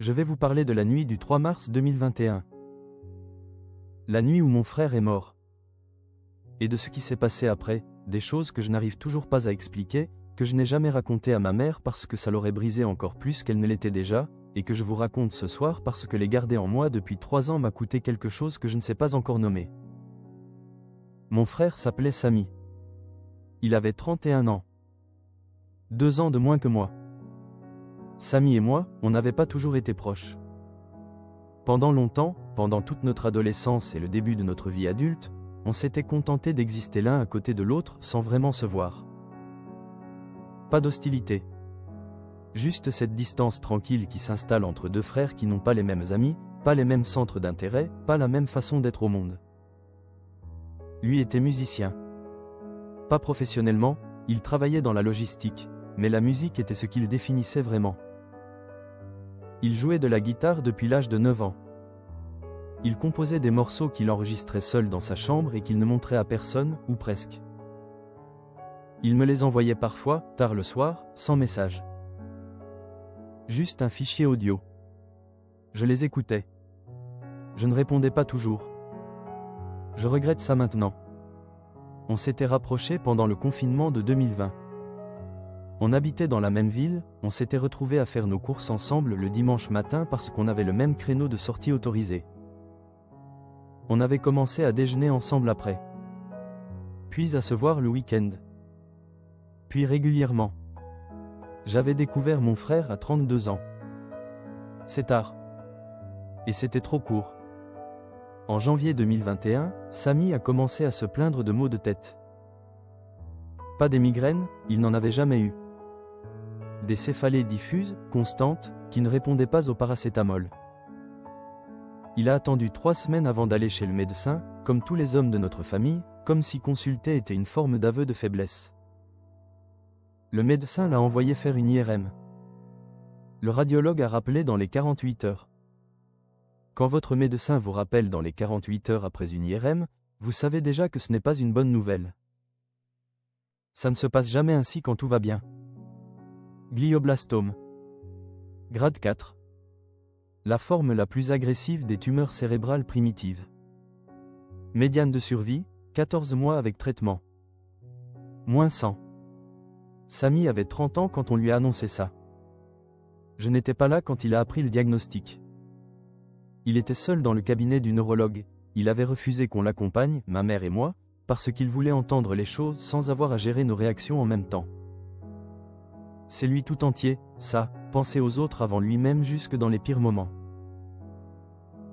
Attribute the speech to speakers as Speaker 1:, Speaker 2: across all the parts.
Speaker 1: Je vais vous parler de la nuit du 3 mars 2021. La nuit où mon frère est mort. Et de ce qui s'est passé après, des choses que je n'arrive toujours pas à expliquer, que je n'ai jamais racontées à ma mère parce que ça l'aurait brisée encore plus qu'elle ne l'était déjà, et que je vous raconte ce soir parce que les garder en moi depuis 3 ans m'a coûté quelque chose que je ne sais pas encore nommer. Mon frère s'appelait Samy. Il avait 31 ans. 2 ans de moins que moi. Samy et moi, on n'avait pas toujours été proches. Pendant longtemps, pendant toute notre adolescence et le début de notre vie adulte, on s'était contenté d'exister l'un à côté de l'autre sans vraiment se voir. Pas d'hostilité. Juste cette distance tranquille qui s'installe entre deux frères qui n'ont pas les mêmes amis, pas les mêmes centres d'intérêt, pas la même façon d'être au monde. Lui était musicien. Pas professionnellement, il travaillait dans la logistique, mais la musique était ce qu'il définissait vraiment. Il jouait de la guitare depuis l'âge de 9 ans. Il composait des morceaux qu'il enregistrait seul dans sa chambre et qu'il ne montrait à personne, ou presque. Il me les envoyait parfois, tard le soir, sans message. Juste un fichier audio. Je les écoutais. Je ne répondais pas toujours. Je regrette ça maintenant. On s'était rapprochés pendant le confinement de 2020. On habitait dans la même ville, on s'était retrouvés à faire nos courses ensemble le dimanche matin parce qu'on avait le même créneau de sortie autorisé. On avait commencé à déjeuner ensemble après. Puis à se voir le week-end. Puis régulièrement. J'avais découvert mon frère à 32 ans. C'est tard. Et c'était trop court. En janvier 2021, Samy a commencé à se plaindre de maux de tête. Pas des migraines, il n'en avait jamais eu. Des céphalées diffuses, constantes, qui ne répondaient pas au paracétamol. Il a attendu 3 semaines avant d'aller chez le médecin, comme tous les hommes de notre famille, comme si consulter était une forme d'aveu de faiblesse. Le médecin l'a envoyé faire une IRM. Le radiologue a rappelé dans les 48 heures. Quand votre médecin vous rappelle dans les 48 heures après une IRM, vous savez déjà que ce n'est pas une bonne nouvelle. Ça ne se passe jamais ainsi quand tout va bien. Glioblastome. Grade 4. La forme la plus agressive des tumeurs cérébrales primitives. Médiane de survie, 14 mois avec traitement. Moins 100. Samy avait 30 ans quand on lui a annoncé ça. Je n'étais pas là quand il a appris le diagnostic. Il était seul dans le cabinet du neurologue, il avait refusé qu'on l'accompagne, ma mère et moi, parce qu'il voulait entendre les choses sans avoir à gérer nos réactions en même temps. C'est lui tout entier, ça, penser aux autres avant lui-même jusque dans les pires moments.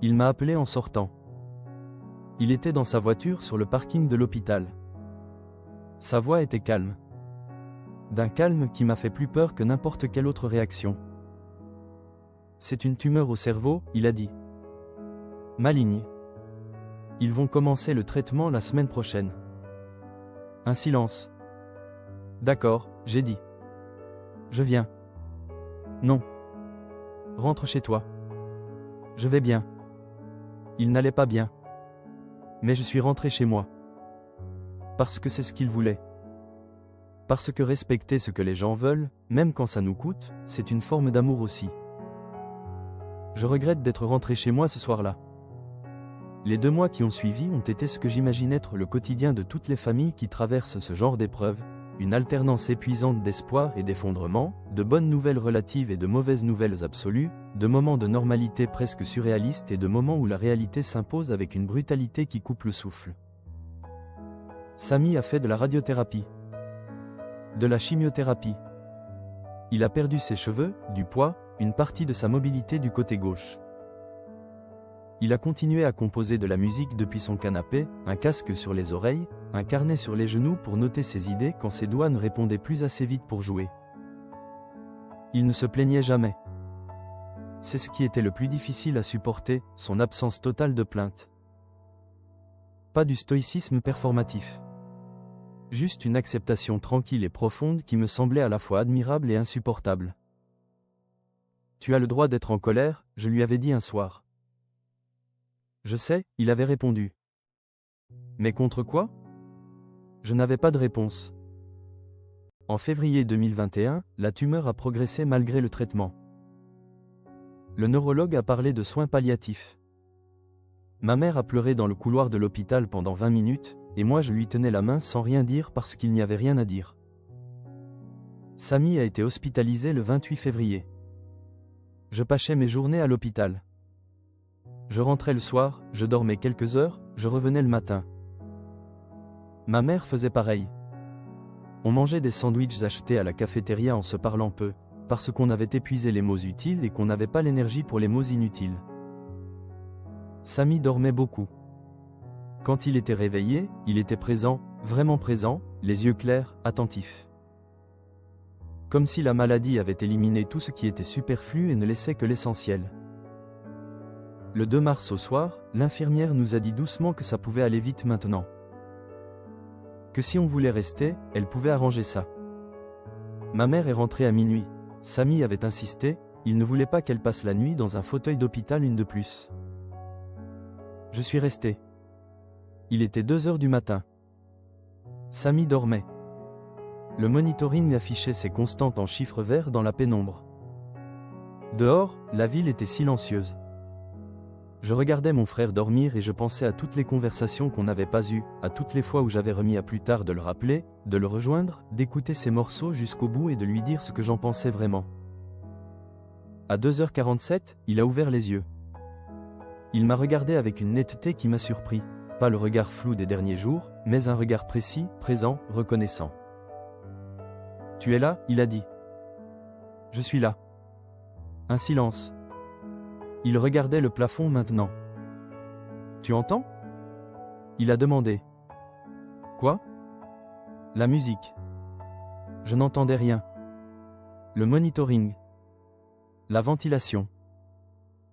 Speaker 1: Il m'a appelé en sortant. Il était dans sa voiture sur le parking de l'hôpital. Sa voix était calme. D'un calme qui m'a fait plus peur que n'importe quelle autre réaction. C'est une tumeur au cerveau, il a dit. Maligne. Ils vont commencer le traitement la semaine prochaine. Un silence. D'accord, j'ai dit. Je viens. Non. Rentre chez toi. Je vais bien. Il n'allait pas bien. Mais je suis rentré chez moi. Parce que c'est ce qu'il voulait. Parce que respecter ce que les gens veulent, même quand ça nous coûte, c'est une forme d'amour aussi. Je regrette d'être rentré chez moi ce soir-là. Les 2 mois qui ont suivi ont été ce que j'imagine être le quotidien de toutes les familles qui traversent ce genre d'épreuves, une alternance épuisante d'espoir et d'effondrement, de bonnes nouvelles relatives et de mauvaises nouvelles absolues, de moments de normalité presque surréalistes et de moments où la réalité s'impose avec une brutalité qui coupe le souffle. Samy a fait de la radiothérapie. De la chimiothérapie. Il a perdu ses cheveux, du poids, une partie de sa mobilité du côté gauche. Il a continué à composer de la musique depuis son canapé, un casque sur les oreilles, un carnet sur les genoux pour noter ses idées quand ses doigts ne répondaient plus assez vite pour jouer. Il ne se plaignait jamais. C'est ce qui était le plus difficile à supporter, son absence totale de plainte. Pas du stoïcisme performatif. Juste une acceptation tranquille et profonde qui me semblait à la fois admirable et insupportable. Tu as le droit d'être en colère, je lui avais dit un soir. Je sais, il avait répondu. Mais contre quoi ? Je n'avais pas de réponse. En février 2021, la tumeur a progressé malgré le traitement. Le neurologue a parlé de soins palliatifs. Ma mère a pleuré dans le couloir de l'hôpital pendant 20 minutes, et moi je lui tenais la main sans rien dire parce qu'il n'y avait rien à dire. Samy a été hospitalisé le 28 février. Je passais mes journées à l'hôpital. Je rentrais le soir, je dormais quelques heures, je revenais le matin. Ma mère faisait pareil. On mangeait des sandwichs achetés à la cafétéria en se parlant peu, parce qu'on avait épuisé les mots utiles et qu'on n'avait pas l'énergie pour les mots inutiles. Samy dormait beaucoup. Quand il était réveillé, il était présent, vraiment présent, les yeux clairs, attentifs. Comme si la maladie avait éliminé tout ce qui était superflu et ne laissait que l'essentiel. Le 2 mars au soir, l'infirmière nous a dit doucement que ça pouvait aller vite maintenant. Que si on voulait rester, elle pouvait arranger ça. Ma mère est rentrée à minuit. Samy avait insisté, il ne voulait pas qu'elle passe la nuit dans un fauteuil d'hôpital une de plus. Je suis resté. Il était 2 heures du matin. Samy dormait. Le monitoring affichait ses constantes en chiffres verts dans la pénombre. Dehors, la ville était silencieuse. Je regardais mon frère dormir et je pensais à toutes les conversations qu'on n'avait pas eues, à toutes les fois où j'avais remis à plus tard de le rappeler, de le rejoindre, d'écouter ses morceaux jusqu'au bout et de lui dire ce que j'en pensais vraiment. À 2h47, il a ouvert les yeux. Il m'a regardé avec une netteté qui m'a surpris, pas le regard flou des derniers jours, mais un regard précis, présent, reconnaissant. « Tu es là ?» il a dit. « Je suis là. » Un silence. Il regardait le plafond maintenant. « Tu entends ?» il a demandé. « Quoi ?» La musique. Je n'entendais rien. Le monitoring. La ventilation.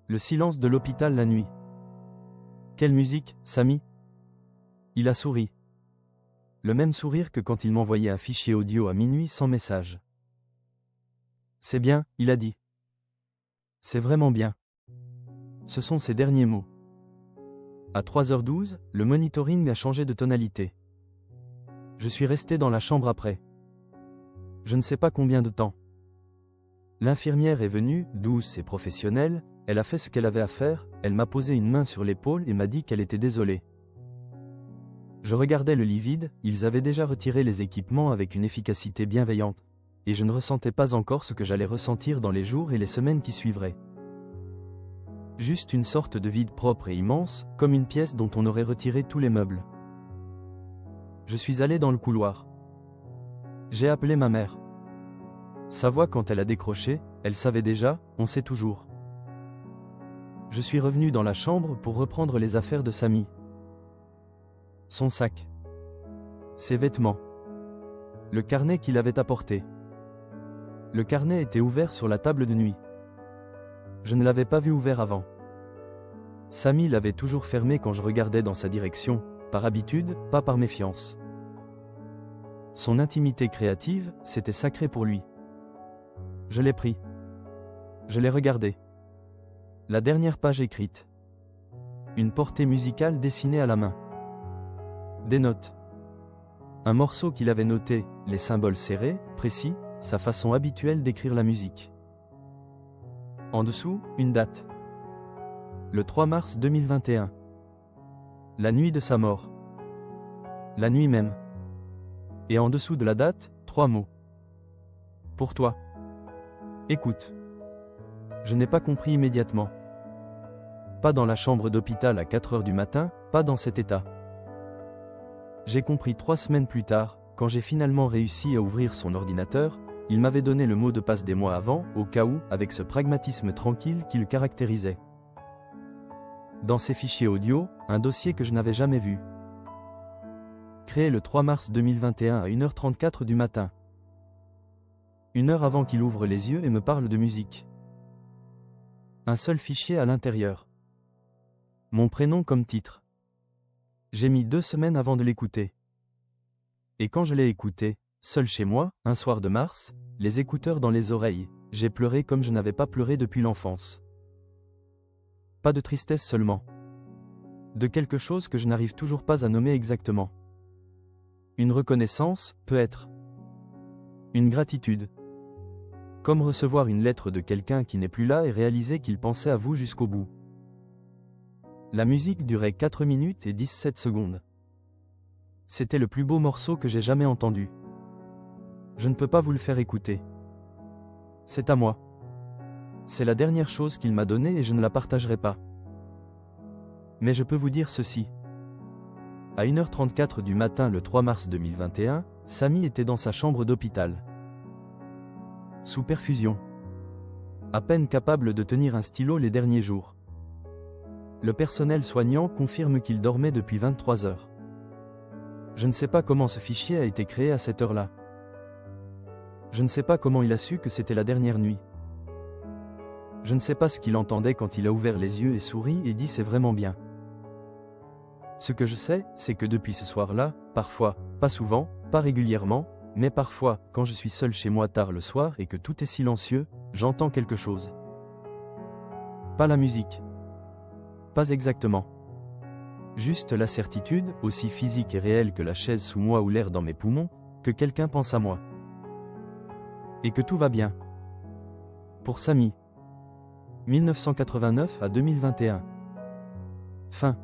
Speaker 1: Le silence de l'hôpital la nuit. Quelle musique, Samy ? Il a souri. Le même sourire que quand il m'envoyait un fichier audio à minuit sans message. C'est bien, il a dit. C'est vraiment bien. Ce sont ses derniers mots. À 3h12, le monitoring a changé de tonalité. Je suis resté dans la chambre après. Je ne sais pas combien de temps. L'infirmière est venue, douce et professionnelle, elle a fait ce qu'elle avait à faire, elle m'a posé une main sur l'épaule et m'a dit qu'elle était désolée. Je regardais le lit vide, ils avaient déjà retiré les équipements avec une efficacité bienveillante, et je ne ressentais pas encore ce que j'allais ressentir dans les jours et les semaines qui suivraient. Juste une sorte de vide propre et immense, comme une pièce dont on aurait retiré tous les meubles. Je suis allé dans le couloir. J'ai appelé ma mère. Sa voix quand elle a décroché, elle savait déjà, on sait toujours. Je suis revenu dans la chambre pour reprendre les affaires de Samy. Son sac. Ses vêtements. Le carnet qu'il avait apporté. Le carnet était ouvert sur la table de nuit. Je ne l'avais pas vu ouvert avant. Samy l'avait toujours fermé quand je regardais dans sa direction, par habitude, pas par méfiance. Son intimité créative, c'était sacré pour lui. Je l'ai pris. Je l'ai regardé. La dernière page écrite. Une portée musicale dessinée à la main. Des notes. Un morceau qu'il avait noté, les symboles serrés, précis, sa façon habituelle d'écrire la musique. En dessous, une date. Le 3 mars 2021. La nuit de sa mort. La nuit même. Et en dessous de la date, 3 mots. Pour toi. Écoute. Je n'ai pas compris immédiatement. Pas dans la chambre d'hôpital à 4h du matin, pas dans cet état. J'ai compris 3 semaines plus tard, quand j'ai finalement réussi à ouvrir son ordinateur, il m'avait donné le mot de passe des mois avant, au cas où, avec ce pragmatisme tranquille qui le caractérisait. Dans ses fichiers audio, un dossier que je n'avais jamais vu. Créé le 3 mars 2021 à 1h34 du matin. 1 heure avant qu'il ouvre les yeux et me parle de musique. Un seul fichier à l'intérieur. Mon prénom comme titre. J'ai mis 2 semaines avant de l'écouter. Et quand je l'ai écouté, seul chez moi, un soir de mars, les écouteurs dans les oreilles, j'ai pleuré comme je n'avais pas pleuré depuis l'enfance. Pas de tristesse seulement. De quelque chose que je n'arrive toujours pas à nommer exactement. Une reconnaissance, peut-être. Une gratitude. Comme recevoir une lettre de quelqu'un qui n'est plus là et réaliser qu'il pensait à vous jusqu'au bout. La musique durait 4 minutes et 17 secondes. C'était le plus beau morceau que j'ai jamais entendu. Je ne peux pas vous le faire écouter. C'est à moi. C'est la dernière chose qu'il m'a donnée et je ne la partagerai pas. Mais je peux vous dire ceci. À 1h34 du matin le 3 mars 2021, Samy était dans sa chambre d'hôpital. Sous perfusion. À peine capable de tenir un stylo les derniers jours. Le personnel soignant confirme qu'il dormait depuis 23 heures. Je ne sais pas comment ce fichier a été créé à cette heure-là. Je ne sais pas comment il a su que c'était la dernière nuit. Je ne sais pas ce qu'il entendait quand il a ouvert les yeux et souri et dit c'est vraiment bien. Ce que je sais, c'est que depuis ce soir-là, parfois, pas souvent, pas régulièrement, mais parfois, quand je suis seul chez moi tard le soir et que tout est silencieux, j'entends quelque chose. Pas la musique. Pas exactement. Juste la certitude, aussi physique et réelle que la chaise sous moi ou l'air dans mes poumons, que quelqu'un pense à moi. Et que tout va bien. Pour Samy. 1989 à 2021. Fin.